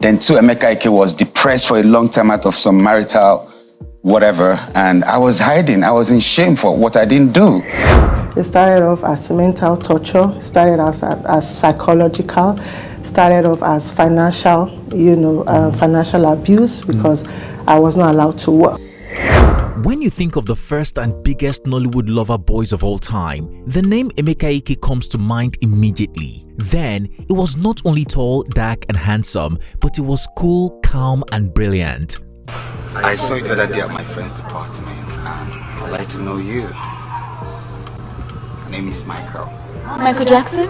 Then too, Emeka Ike was depressed for a long time out of some marital whatever, and I was hiding. I was in shame for what I didn't do. It started off as mental torture, started as psychological, started off as financial, financial abuse because I was not allowed to work. When you think of the first and biggest Nollywood lover boys of all time, the name Emeka Ike comes to mind immediately. Then, it was not only tall, dark and handsome, but it was cool, calm and brilliant. I saw you the other day at my friend's department, and I'd like to know you. My name is Michael. Michael Jackson?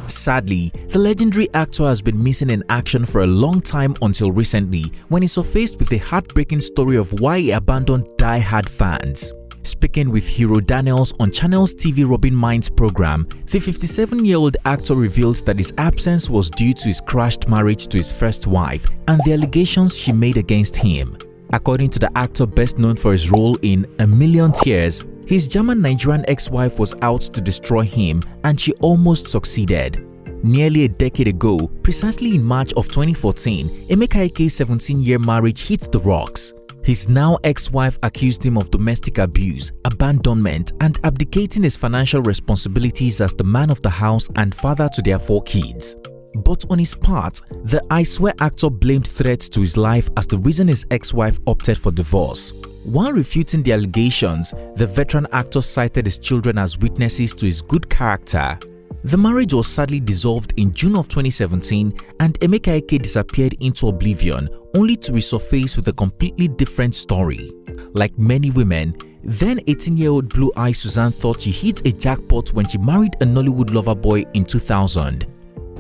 Sadly, the legendary actor has been missing in action for a long time until recently, when he surfaced with a heartbreaking story of why he abandoned die-hard fans. Speaking with Hero Daniels on Channel's TV Rubbin Minds program, the 57-year-old actor reveals that his absence was due to his crashed marriage to his first wife and the allegations she made against him. According to the actor best known for his role in A Million Tears, his German-Nigerian ex-wife was out to destroy him and she almost succeeded. Nearly a decade ago, precisely in March of 2014, Emeka Ike's 17-year marriage hit the rocks. His now ex-wife accused him of domestic abuse, abandonment, and abdicating his financial responsibilities as the man of the house and father to their 4 kids. But on his part, the I Swear actor blamed threats to his life as the reason his ex-wife opted for divorce. While refuting the allegations, the veteran actor cited his children as witnesses to his good character. The marriage was sadly dissolved in June of 2017 and Emeka Ike disappeared into oblivion, only to resurface with a completely different story. Like many women, then 18-year-old blue-eyed Suzanne thought she hit a jackpot when she married a Nollywood lover boy in 2000.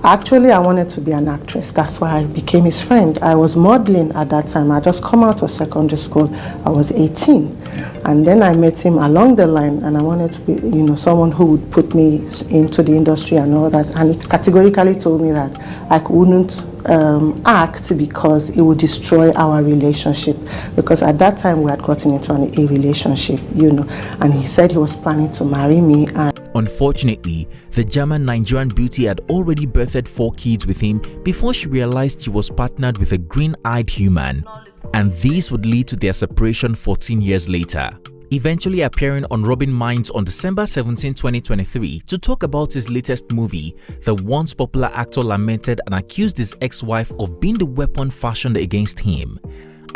Actually, I wanted to be an actress. That's why I became his friend. I was modeling at that time. I just come out of secondary school. I was 18. And then I met him along the line and I wanted to be, someone who would put me into the industry and all that. And he categorically told me that I wouldn't act because it would destroy our relationship. Because at that time we had gotten into a relationship, and he said he was planning to marry me. Unfortunately, the German-Nigerian beauty had already birthed 4 kids with him before she realized she was partnered with a green-eyed human. And this would lead to their separation 14 years later. Eventually appearing on Rubbin Minds on December 17, 2023 to talk about his latest movie, the once popular actor lamented and accused his ex-wife of being the weapon fashioned against him.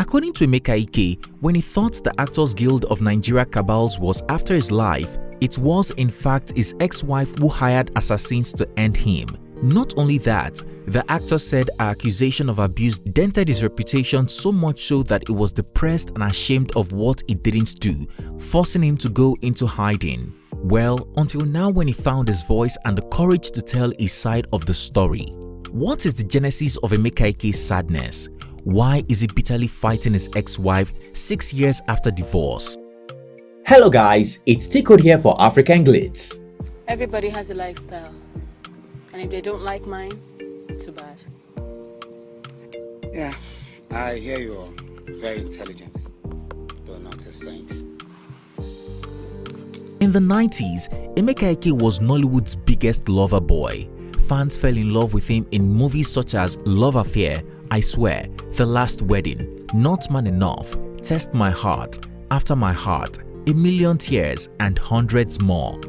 According to Emeka Ike, when he thought the Actors Guild of Nigeria cabals was after his life, it was in fact his ex-wife who hired assassins to end him. Not only that, the actor said her accusation of abuse dented his reputation so much so that he was depressed and ashamed of what he didn't do, forcing him to go into hiding. Well, until now when he found his voice and the courage to tell his side of the story. What is the genesis of Emeka Ike's sadness? Why is he bitterly fighting his ex-wife 6 years after divorce? Hello guys, it's T-Code here for African Glitz. Everybody has a lifestyle. And if they don't like mine, too bad. Yeah, I hear you're very intelligent, though not a saint. In the 90s, Emeka Ike was Nollywood's biggest lover boy. Fans fell in love with him in movies such as Love Affair, I Swear, The Last Wedding, Not Man Enough, Test My Heart, After My Heart, A Million Tears, and hundreds more.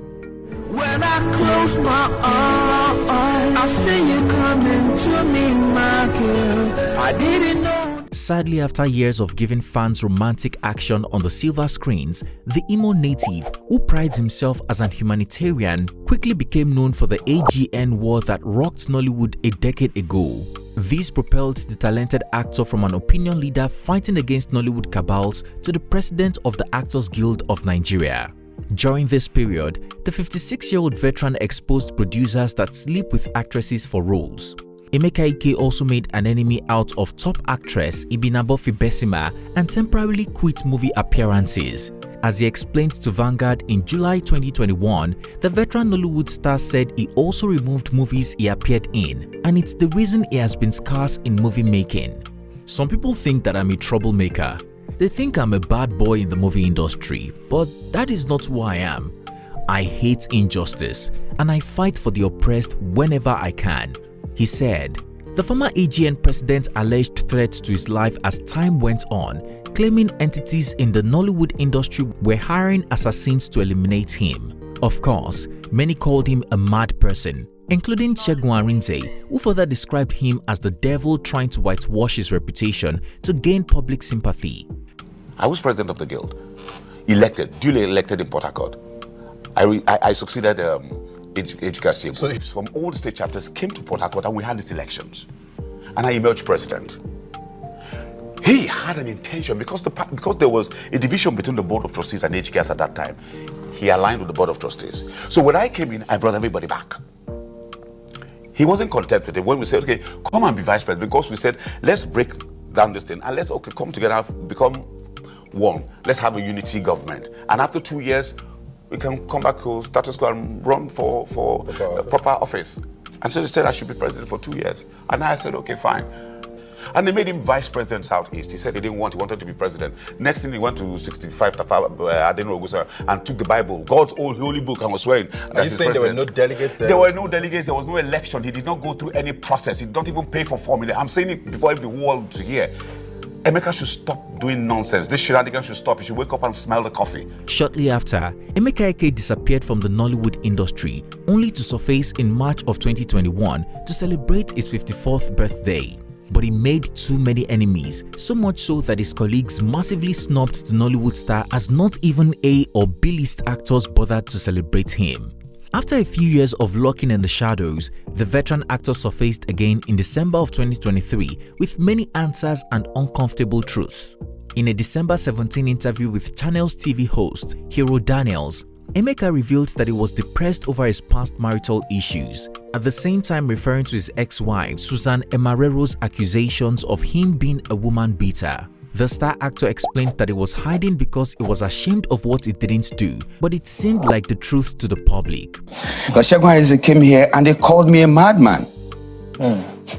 When I close my eyes, I see you coming to me, my girl. I didn't know. Sadly, after years of giving fans romantic action on the silver screens, the emo native, who prides himself as an humanitarian, quickly became known for the AGN war that rocked Nollywood a decade ago. This propelled the talented actor from an opinion leader fighting against Nollywood cabals to the president of the Actors Guild of Nigeria. During this period, the 56-year-old veteran exposed producers that sleep with actresses for roles. Emeka Ike also made an enemy out of top actress Ibinabofi Besima and temporarily quit movie appearances. As he explained to Vanguard in July 2021, the veteran Nollywood star said he also removed movies he appeared in, and it's the reason he has been scarce in movie making. Some people think that I'm a troublemaker. They think I'm a bad boy in the movie industry, but that is not who I am. I hate injustice and I fight for the oppressed whenever I can. He said, "The The former AGN president alleged threats to his life as time went on, claiming entities in the Nollywood industry were hiring assassins to eliminate him. Of course, many called him a mad person, including Segun Arinze, who further described him as the devil trying to whitewash his reputation to gain public sympathy. I was president of the guild, duly elected in Port Harcourt. I succeeded Ejika. So it's from all the state chapters came to Port Harcourt and we had these elections. And I emerged president. He had an intention, because there was a division between the board of trustees and HKS at that time, he aligned with the board of trustees. So when I came in, I brought everybody back. He wasn't content with it when we said, okay, come and be vice president, because we said, let's break down this thing and let's come together, become one. Let's have a unity government. And after 2 years, we can come back to status quo and run for a proper office. And so they said I should be president for 2 years. And I said, okay, fine. And they made him vice president Southeast. He said he wanted to be president. Next thing he went to 65 Tafa and took the Bible, God's old holy book, and was swearing. Are you saying there were no delegates there? There were no delegates, there was no election. He did not go through any process. He did not even pay for formula. I'm saying it before the world to hear. Emeka should stop doing nonsense. This shenanigans should stop. He should wake up and smell the coffee. Shortly after, Emeka Ike disappeared from the Nollywood industry, only to surface in March of 2021 to celebrate his 54th birthday. But he made too many enemies, so much so that his colleagues massively snubbed the Nollywood star, as not even A or B-list actors bothered to celebrate him. After a few years of lurking in the shadows, the veteran actor surfaced again in December of 2023 with many answers and uncomfortable truths. In a December 17 interview with Channel's TV host, Hero Daniels, Emeka revealed that he was depressed over his past marital issues, at the same time referring to his ex-wife Suzanne Emarero's accusations of him being a woman beater. The star actor explained that he was hiding because he was ashamed of what he didn't do, but it seemed like the truth to the public. Because Segun Arinze came here and they called me a madman.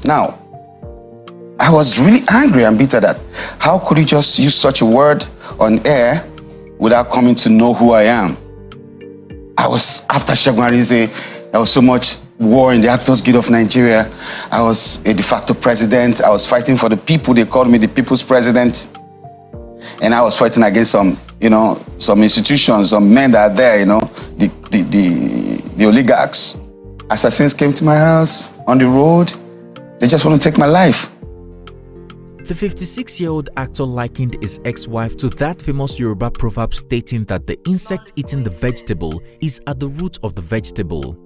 Now, I was really angry and bitter that how could he just use such a word on air without coming to know who I am? I was after Segun Arinze. There was so much war in the Actors Guild of Nigeria. I was a de facto president. I was fighting for the people. They called me the people's president. And I was fighting against some institutions, some men that are there, the oligarchs. Assassins came to my house on the road. They just want to take my life. The 56-year-old actor likened his ex-wife to that famous Yoruba proverb stating that the insect eating the vegetable is at the root of the vegetable.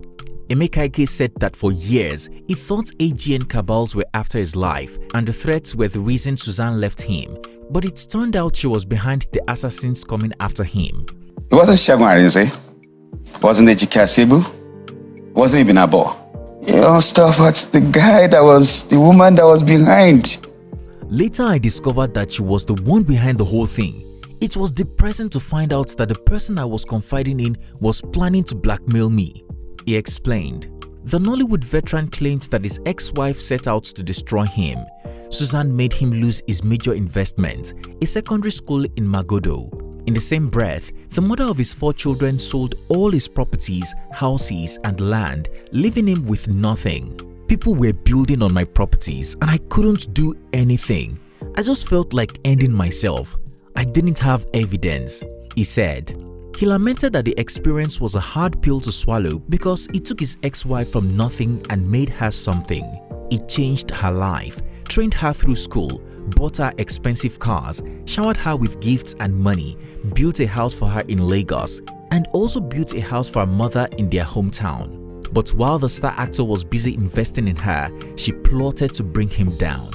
Emeka Ike said that for years, he thought AGN cabals were after his life and the threats were the reason Suzanne left him, but it turned out she was behind the assassins coming after him. It wasn't Segun Arinze, it wasn't Ejika, it wasn't even Abo. Stuff, but the woman that was behind. Later, I discovered that she was the one behind the whole thing. It was depressing to find out that the person I was confiding in was planning to blackmail me. He explained. The Nollywood veteran claimed that his ex-wife set out to destroy him. Suzanne made him lose his major investment, a secondary school in Magodo. In the same breath, the mother of his 4 children sold all his properties, houses and land, leaving him with nothing. People were building on my properties and I couldn't do anything. I just felt like ending myself. I didn't have evidence, he said. He lamented that the experience was a hard pill to swallow because he took his ex-wife from nothing and made her something. It changed her life, trained her through school, bought her expensive cars, showered her with gifts and money, built a house for her in Lagos, and also built a house for her mother in their hometown. But while the star actor was busy investing in her, she plotted to bring him down.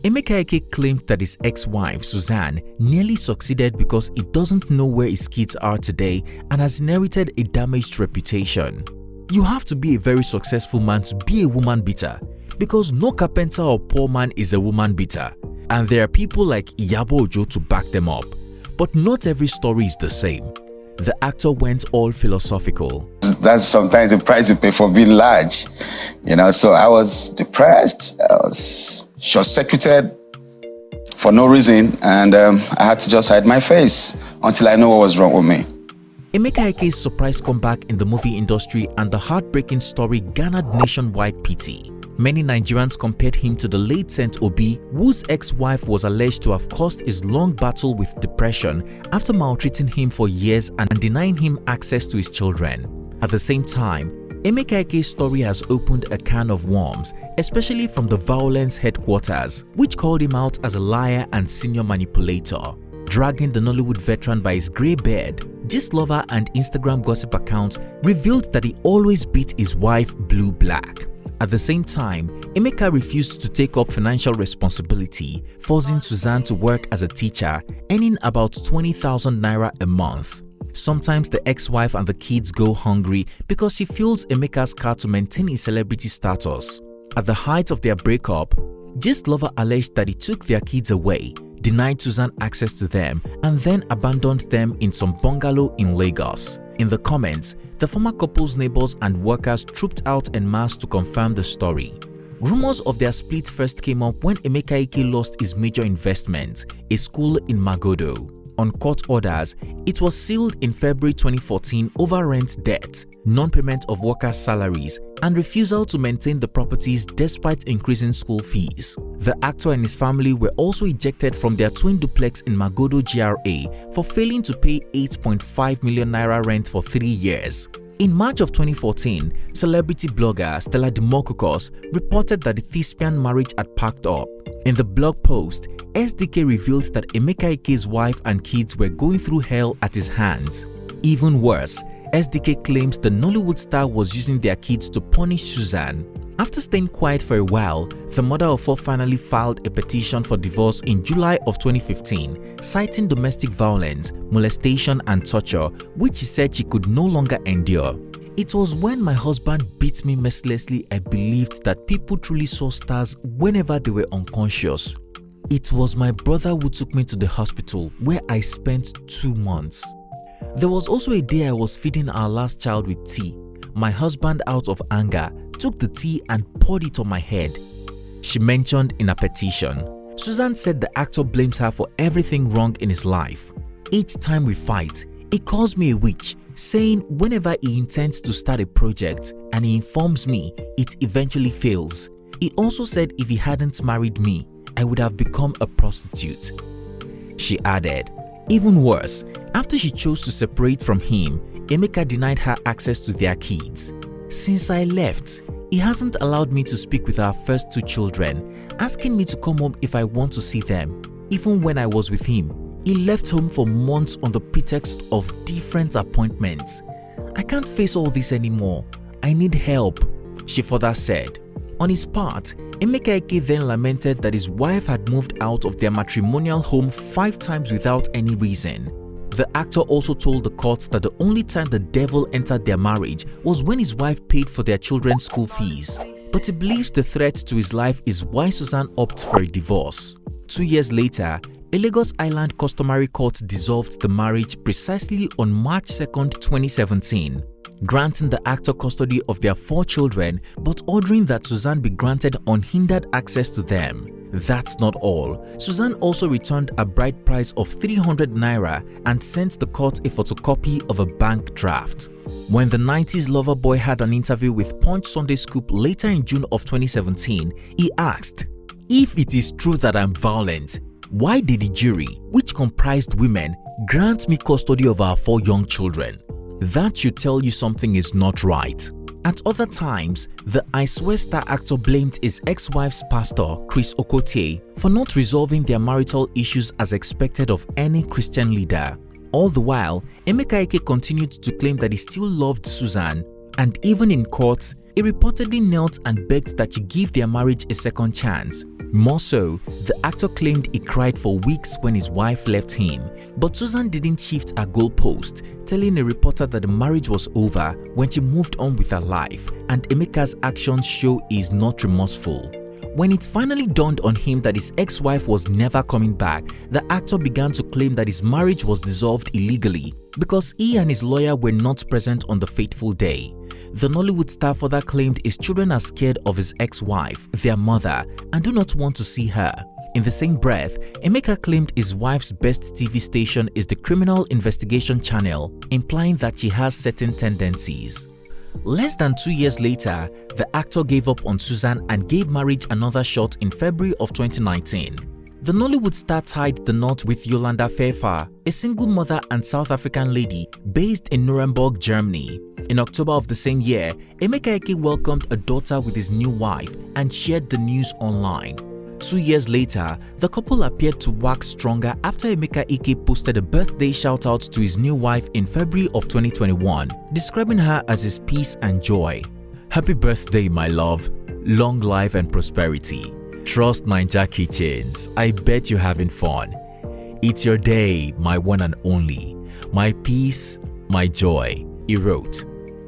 Emeka Ike claimed that his ex-wife, Suzanne, nearly succeeded because he doesn't know where his kids are today and has inherited a damaged reputation. You have to be a very successful man to be a woman beater, because no carpenter or poor man is a woman beater, and there are people like Iyabo Ojo to back them up. But not every story is the same. The actor went all philosophical. That's sometimes the price you pay for being large. So I was depressed, I was short-circuited for no reason, and I had to just hide my face until I know what was wrong with me. Emeka Ike's surprise comeback in the movie industry and the heartbreaking story garnered nationwide pity. Many Nigerians compared him to the late Saint Obi, whose ex-wife was alleged to have caused his long battle with depression after maltreating him for years and denying him access to his children. At the same time, Emeka Ike's story has opened a can of worms, especially from the violence headquarters, which called him out as a liar and senior manipulator. Dragging the Nollywood veteran by his grey beard, gist lover and Instagram gossip account revealed that he always beat his wife blue black. At the same time, Emeka refused to take up financial responsibility, forcing Suzanne to work as a teacher, earning about 20,000 naira a month. Sometimes the ex-wife and the kids go hungry because she fuels Emeka's car to maintain his celebrity status. At the height of their breakup, gist lover alleged that he took their kids away, denied Suzanne access to them, and then abandoned them in some bungalow in Lagos. In the comments, the former couple's neighbors and workers trooped out en masse to confirm the story. Rumors of their split first came up when Emeka Ike lost his major investment, a school in Magodo. On court orders, it was sealed in February 2014 over rent debt, non-payment of workers' salaries, and refusal to maintain the properties despite increasing school fees. The actor and his family were also ejected from their twin duplex in Magodo GRA for failing to pay 8.5 million naira rent for 3 years. In March of 2014, celebrity blogger Stella Demokokos reported that the thespian marriage had packed up. In the blog post, SDK reveals that Emeka Ike's wife and kids were going through hell at his hands. Even worse, SDK claims the Nollywood star was using their kids to punish Suzanne. After staying quiet for a while, the mother of four finally filed a petition for divorce in July of 2015, citing domestic violence, molestation and torture, which she said she could no longer endure. It was when my husband beat me mercilessly I believed that people truly saw stars whenever they were unconscious. It was my brother who took me to the hospital where I spent 2 months. There was also a day I was feeding our last child with tea. My husband, out of anger, took the tea and poured it on my head, she mentioned in a petition. Suzanne said the actor blames her for everything wrong in his life. Each time we fight, he calls me a witch, saying whenever he intends to start a project and he informs me, it eventually fails. He also said if he hadn't married me, I would have become a prostitute. She added, even worse, after she chose to separate from him, Emeka denied her access to their kids. Since I left, he hasn't allowed me to speak with our first 2 children, asking me to come home if I want to see them. Even when I was with him, he left home for months on the pretext of different appointments. I can't face all this anymore. I need help, she further said. On his part, Emeka Ike then lamented that his wife had moved out of their matrimonial home 5 times without any reason. The actor also told the court that the only time the devil entered their marriage was when his wife paid for their children's school fees. But he believes the threat to his life is why Suzanne opted for a divorce. 2 years later, a Lagos Island customary court dissolved the marriage precisely on March 2, 2017, granting the actor custody of their 4 children but ordering that Suzanne be granted unhindered access to them. That's not all. Suzanne also returned a bride price of 300 naira and sent the court a photocopy of a bank draft. When the 90s lover boy had an interview with Punch Sunday Scoop later in June of 2017, he asked, "If it is true that I'm violent, why did the jury, which comprised women, grant me custody of our 4 young children? That should tell you something is not right." At other times, the I Swear star actor blamed his ex-wife's pastor, Chris Okotie, for not resolving their marital issues as expected of any Christian leader. All the while, Emeka Ike continued to claim that he still loved Suzanne, and even in court, he reportedly knelt and begged that she give their marriage a second chance. More so, the actor claimed he cried for weeks when his wife left him, but Suzanne didn't shift her goalpost, telling a reporter that the marriage was over when she moved on with her life, and Emeka's actions show he is not remorseful. When it finally dawned on him that his ex-wife was never coming back, the actor began to claim that his marriage was dissolved illegally because he and his lawyer were not present on the fateful day. The Nollywood star further claimed his children are scared of his ex-wife, their mother, and do not want to see her. In the same breath, Emeka claimed his wife's best TV station is the Criminal Investigation Channel, implying that she has certain tendencies. Less than 2 years later, the actor gave up on Suzanne and gave marriage another shot in February of 2019. The Nollywood star tied the knot with Yolanda Fefa, a single mother and South African lady based in Nuremberg, Germany. In October of the same year, Emeka Ike welcomed a daughter with his new wife and shared the news online. 2 years later, the couple appeared to wax stronger after Emeka Ike posted a birthday shout-out to his new wife in February of 2021, describing her as his peace and joy. Happy birthday, my love. Long life and prosperity. Trust Ninja Kitchens. I bet you're having fun. It's your day, my one and only. My peace, my joy, he wrote.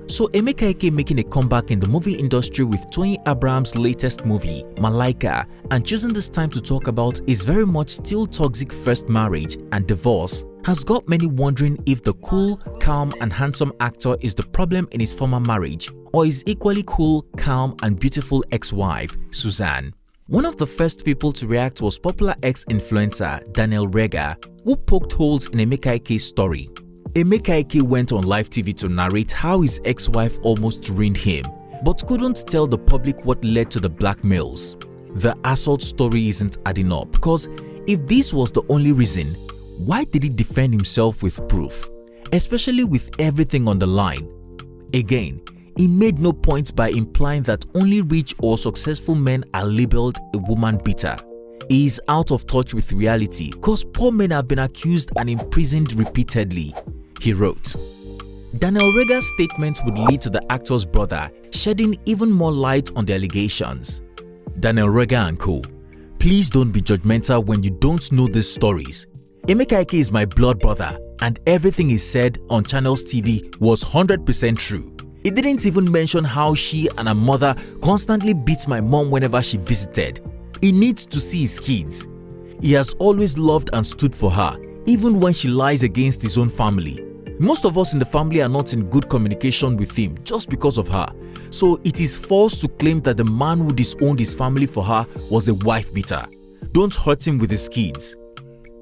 So Emeka Ike making a comeback in the movie industry with Tony Abraham's latest movie, Malaika, and choosing this time to talk about his very much still toxic first marriage and divorce has got many wondering if the cool, calm and handsome actor is the problem in his former marriage or his equally cool, calm and beautiful ex-wife, Suzanne. One of the first people to react was popular ex-influencer Daniel Rega, who poked holes in Emeka Ike's story. Emeka Ike went on live TV to narrate how his ex-wife almost ruined him, but couldn't tell the public what led to the blackmails. The assault story isn't adding up because if this was the only reason, why did he defend himself with proof, especially with everything on the line? Again, he made no point by implying that only rich or successful men are labeled a woman beater. He is out of touch with reality because poor men have been accused and imprisoned repeatedly, he wrote. Daniel Rega's statement would lead to the actor's brother shedding even more light on the allegations. Daniel Rega and co. Please don't be judgmental when you don't know these stories. Emeka Ike is my blood brother and everything he said on Channels TV was 100% true. He didn't even mention how she and her mother constantly beat my mom whenever she visited. He needs to see his kids. He has always loved and stood for her, even when she lies against his own family. Most of us in the family are not in good communication with him just because of her. So it is false to claim that the man who disowned his family for her was a wife beater. Don't hurt him with his kids,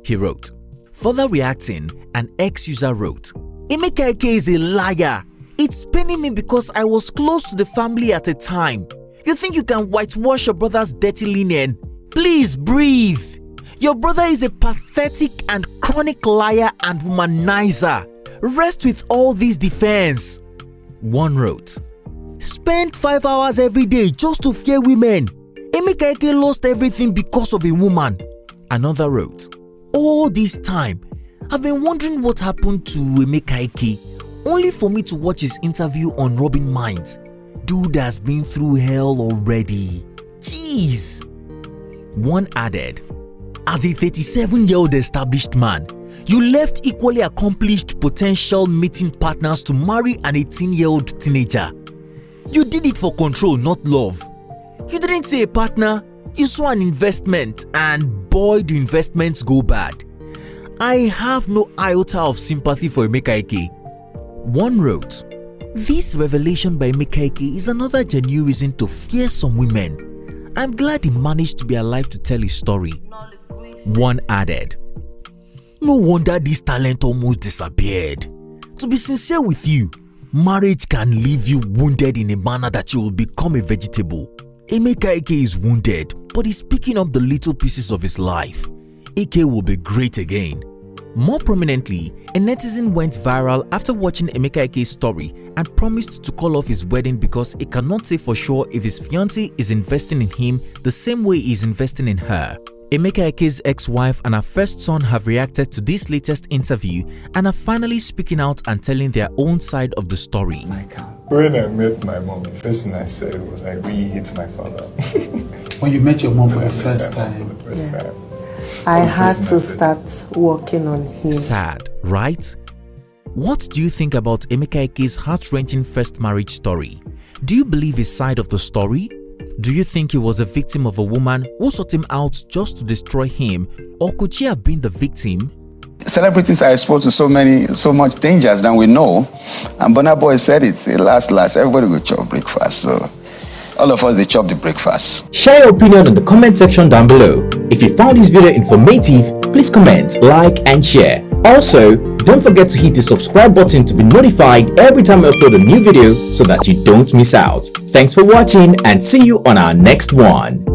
he wrote. Further reacting, an ex-user wrote, Emeka Ike is a liar. It's paining me because I was close to the family at a time. You think you can whitewash your brother's dirty linen? Please breathe. Your brother is a pathetic and chronic liar and womanizer. Rest with all this defense. One wrote, spend 5 hours every day just to fear women. Emeka Ike lost everything because of a woman. Another wrote, all this time, I've been wondering what happened to Emeka Ike, only for me to watch his interview on Rubbin Minds. Dude has been through hell already. Jeez. One added, as a 37-year-old established man, you left equally accomplished potential mating partners to marry an 18-year-old teenager. You did it for control, not love. You didn't say a partner, you saw an investment, and boy do investments go bad. I have no iota of sympathy for Emeka Ike. One wrote, this revelation by Emeka Ike is another genuine reason to fear some women. I'm glad he managed to be alive to tell his story. One added, no wonder this talent almost disappeared. To be sincere with you, marriage can leave you wounded in a manner that you will become a vegetable. Emeka Ike is wounded, but he's picking up the little pieces of his life. Ike will be great again. More prominently, a netizen went viral after watching Emeka Ike's story and promised to call off his wedding because he cannot say for sure if his fiancée is investing in him the same way he is investing in her. Emeka Ike's ex-wife and her first son have reacted to this latest interview and are finally speaking out and telling their own side of the story. When I met my mom, the first thing I said was I really hate my father. When you met your mom for the first time? I had to start working on him. Sad, right? What do you think about Emeka Ike's heart-wrenching first marriage story? Do you believe his side of the story? Do you think he was a victim of a woman who sought him out just to destroy him, or could she have been the victim? Celebrities are exposed to so much dangers than we know. And Burna Boy said it, last, everybody will chop breakfast. So all of us, they chop the breakfast. Share your opinion in the comment section down below. If you found this video informative, please comment, like and share. Also, don't forget to hit the subscribe button to be notified every time I upload a new video so that you don't miss out. Thanks for watching and see you on our next one.